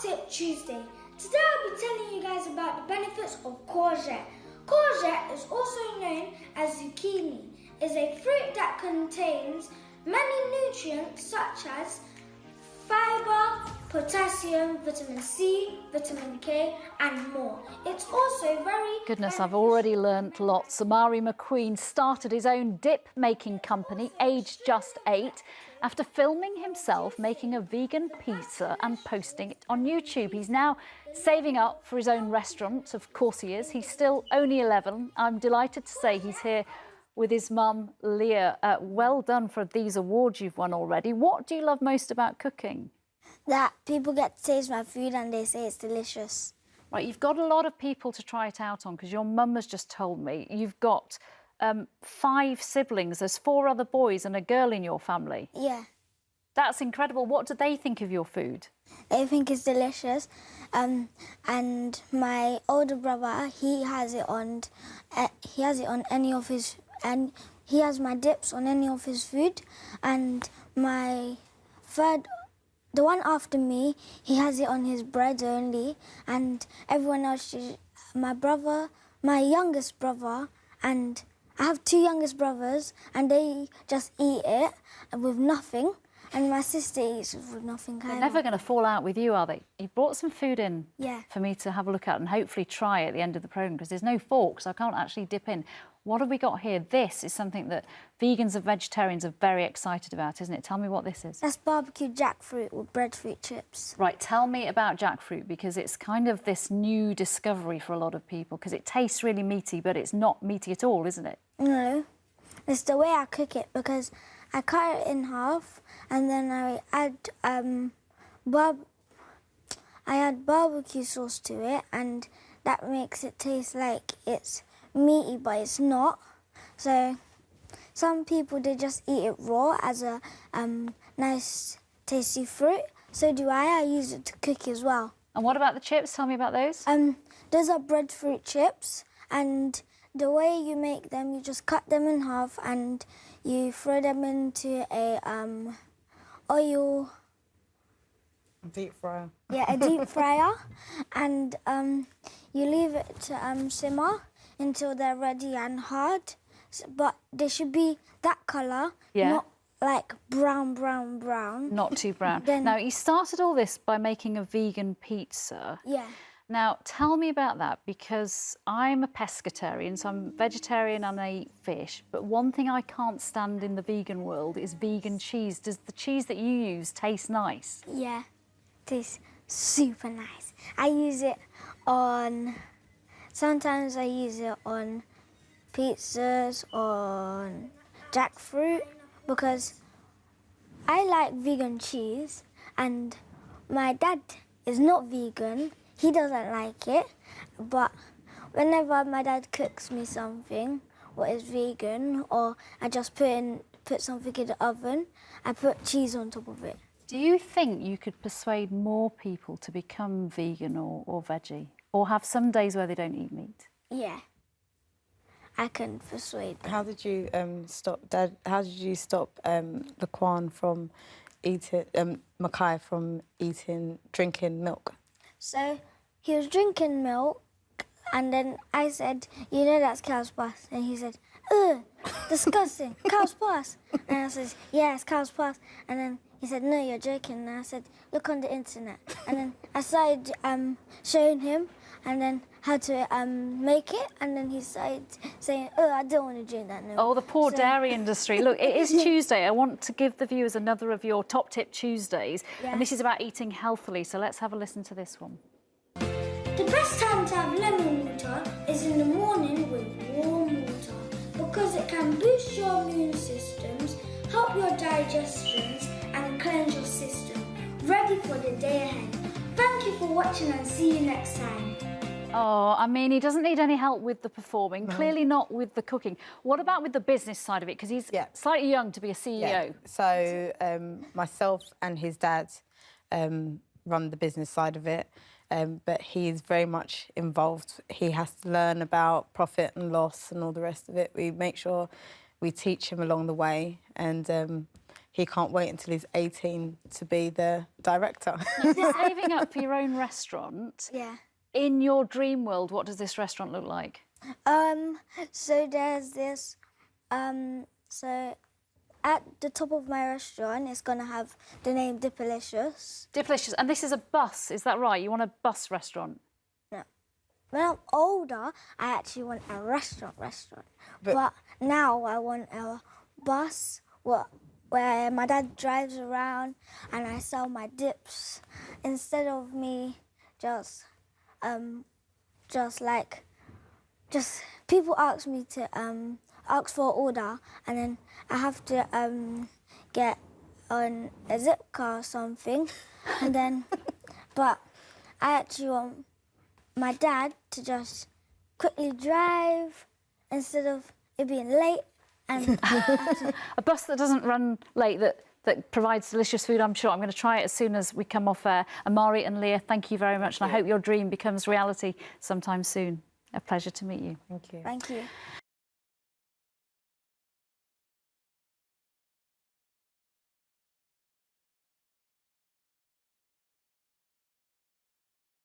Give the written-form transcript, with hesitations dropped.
Tip Tuesday. Today I'll be telling you guys about the benefits of courgette. Courgette is also known as zucchini. It's a fruit that contains many nutrients such as fiber, potassium, vitamin C, vitamin K and more. It's also very Goodness, beneficial. I've already learnt lots. Omari McQueen started his own dip-making company, aged just 8, after filming himself making a vegan pizza and posting it on YouTube. He's now saving up for his own restaurant. Of course he is. He's still only 11. I'm delighted to say he's here with his mum, Leah. Well done for these awards you've won already. What do you love most about cooking? That people get to taste my food and they say it's delicious. Right, you've got a lot of people to try it out on because your mum has just told me you've got 5 siblings. There's 4 other boys and a girl in your family. Yeah. That's incredible. What do they think of your food? They think it's delicious. And my older brother, he has it on any of his, and he has my dips on any of his food. And my third, the one after me, he has it on his bread only. And everyone else, my youngest brother, and I have 2 youngest brothers, and they just eat it with nothing. And my sister eats it with nothing. They're never going to fall out with you, are they? You brought some food in Yeah. for me to have a look at and hopefully try at the end of the programme because there's no fork, so I can't actually dip in. What have we got here? This is something that vegans and vegetarians are very excited about, isn't it? Tell me what this is. That's barbecued jackfruit with breadfruit chips. Right, tell me about jackfruit because it's kind of this new discovery for a lot of people because it tastes really meaty, but it's not meaty at all, isn't it? No, it's the way I cook it because I cut it in half and then I add barbecue sauce to it, and that makes it taste like it's meaty, but it's not. So some people, they just eat it raw as a nice tasty fruit. So do I. I use it to cook as well. And what about the chips? Tell me about those. Those are breadfruit chips, and the way you make them, you just cut them in half and you throw them into a oil... Deep fryer. Yeah, a deep fryer. And you leave it to simmer until they're ready and hard. But they should be that colour, not like brown. Not too brown. Then- Now, you started all this by making a vegan pizza. Yeah. Now, tell me about that, because I'm a pescatarian, so I'm vegetarian and I eat fish, but one thing I can't stand in the vegan world is vegan cheese. Does the cheese that you use taste nice? Yeah, tastes super nice. I use it on... Sometimes I use it on pizzas, on jackfruit, because I like vegan cheese, and my dad is not vegan. He doesn't like it, but whenever my dad cooks me something what is vegan, or I just put something in the oven, I put cheese on top of it. Do you think you could persuade more people to become vegan or veggie, or have some days where they don't eat meat? Yeah, I can persuade them. How did you stop, Dad? How did you stop Laquan from eating, Mackay from drinking milk? So he was drinking milk, and then I said, "You know that's cow's pus," and he said, "Ugh, disgusting, cow's pus." And I said, "Yeah, it's cow's pus." And then he said, "No, you're joking." And I said, "Look on the internet." And then I started showing him, and then how to make it, and then he started saying, "Oh, I don't want to drink that no more." Oh, the poor dairy industry. Look, it is Tuesday. I want to give the viewers another of your Top Tip Tuesdays. Yeah. And this is about eating healthily, so let's have a listen to this one. The best time to have lemon water is in the morning with warm water because it can boost your immune systems, help your digestions and cleanse your system, ready for the day ahead. Thank you for watching and see you next time. Oh, I mean, he doesn't need any help with the performing, clearly not with the cooking. What about with the business side of it? Because he's slightly young to be a CEO. Yeah. So myself and his dad run the business side of it, but he's very much involved. He has to learn about profit and loss and all the rest of it. We make sure we teach him along the way, and he can't wait until he's 18 to be the director. Saving up for your own restaurant. Yeah. In your dream world, what does this restaurant look like? So there's this, so at the top of my restaurant, it's gonna have the name Dipalicious. Dipalicious. And this is a bus, is that right? You want a bus restaurant? No. When I'm older, I actually want a restaurant. But now I want a bus where my dad drives around and I sell my dips instead of me just people ask me to ask for an order and then I have to get on a zip car or something and then but I actually want my dad to just quickly drive instead of it being late and a bus that doesn't run late, that provides delicious food, I'm sure. I'm going to try it as soon as we come off air. Omari and Leah, thank you very much, and I hope your dream becomes reality sometime soon. A pleasure to meet you. Thank you. Thank you.